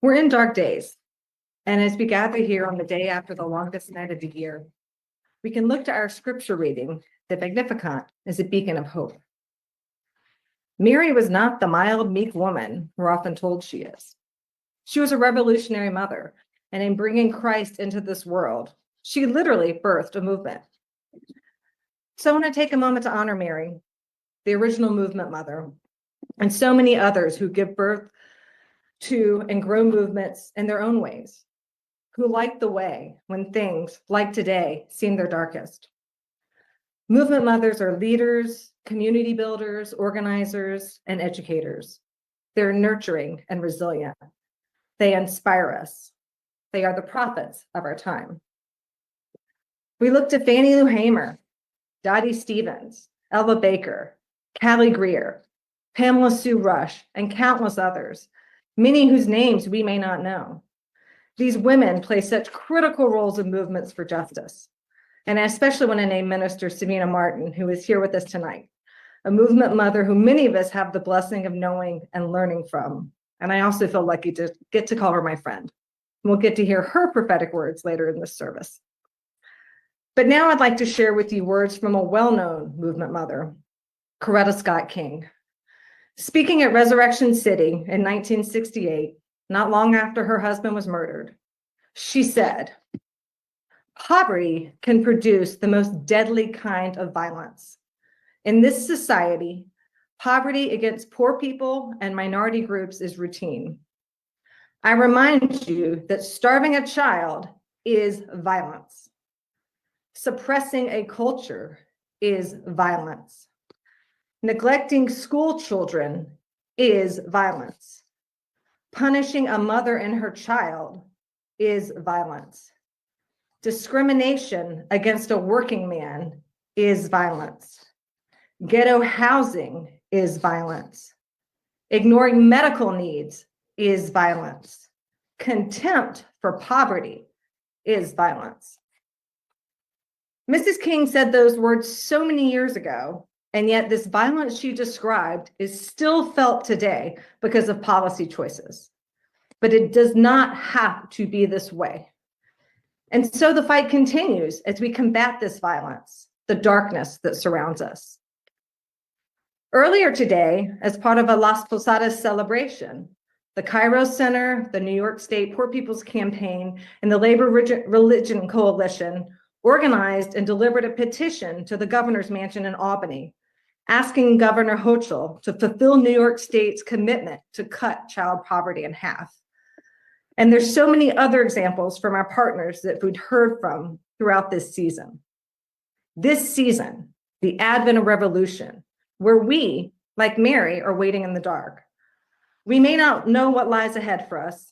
We're in dark days, and as we gather here on the day after the longest night of the year, we can look to our scripture reading, the Magnificat, as a beacon of hope. Mary was not the mild, meek woman we're often told she is. She was a revolutionary mother, and in bringing Christ into this world, she literally birthed a movement. So I want to take a moment to honor Mary, the original movement mother, and so many others who give birth to and grow movements in their own ways, who light the way when things, like today, seem their darkest. Movement mothers are leaders, community builders, organizers, and educators. They're nurturing and resilient. They inspire us. They are the prophets of our time. We look to Fannie Lou Hamer, Dottie Stevens, Elva Baker, Callie Greer, Pamela Sue Rush, and countless others, many whose names we may not know. These women play such critical roles in movements for justice. And I especially want to name Minister Savina Martin, who is here with us tonight, a movement mother who many of us have the blessing of knowing and learning from. And I also feel lucky to get to call her my friend. We'll get to hear her prophetic words later in this service. But now I'd like to share with you words from a well-known movement mother, Coretta Scott King. Speaking at Resurrection City in 1968, not long after her husband was murdered, she said, "Poverty can produce the most deadly kind of violence. In this society, poverty against poor people and minority groups is routine. I remind you that starving a child is violence. Suppressing a culture is violence. Neglecting school children is violence. Punishing a mother and her child is violence. Discrimination against a working man is violence. Ghetto housing is violence. Ignoring medical needs is violence. Contempt for poverty is violence." Mrs. King said those words so many years ago, and yet this violence she described is still felt today because of policy choices. But it does not have to be this way. And so the fight continues as we combat this violence, the darkness that surrounds us. Earlier today, as part of a Las Posadas celebration, the Cairo Center, the New York State Poor People's Campaign, and the Labor Religion Coalition organized and delivered a petition to the governor's mansion in Albany, asking Governor Hochul to fulfill New York State's commitment to cut child poverty in half. And there's so many other examples from our partners that we'd heard from throughout this season. This season, the Advent of Revolution, where we, like Mary, are waiting in the dark. We may not know what lies ahead for us,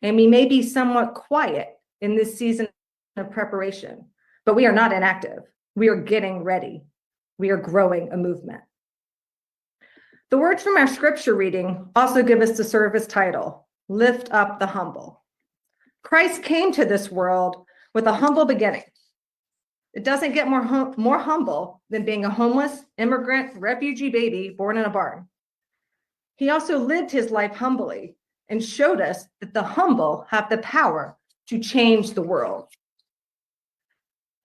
and we may be somewhat quiet in this season of preparation, but we are not inactive. We are getting ready. We are growing a movement. The words from our scripture reading also give us the service title, Lift Up the Humble. Christ came to this world with a humble beginning. It doesn't get more humble than being a homeless, immigrant, refugee baby born in a barn. He also lived his life humbly and showed us that the humble have the power to change the world.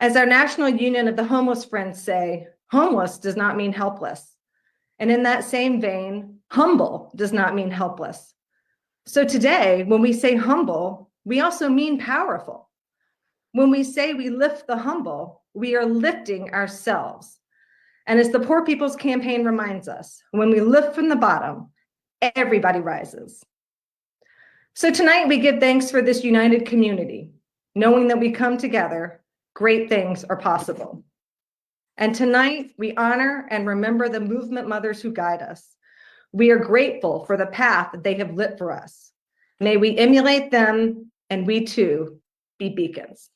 As our National Union of the Homeless Friends say, homeless does not mean helpless. And in that same vein, humble does not mean helpless. So today, when we say humble, we also mean powerful. When we say we lift the humble, we are lifting ourselves. And as the Poor People's Campaign reminds us, when we lift from the bottom, everybody rises. So tonight we give thanks for this united community, knowing that we come together, great things are possible. And tonight we honor and remember the movement mothers who guide us. We are grateful for the path that they have lit for us. May we emulate them and we too be beacons.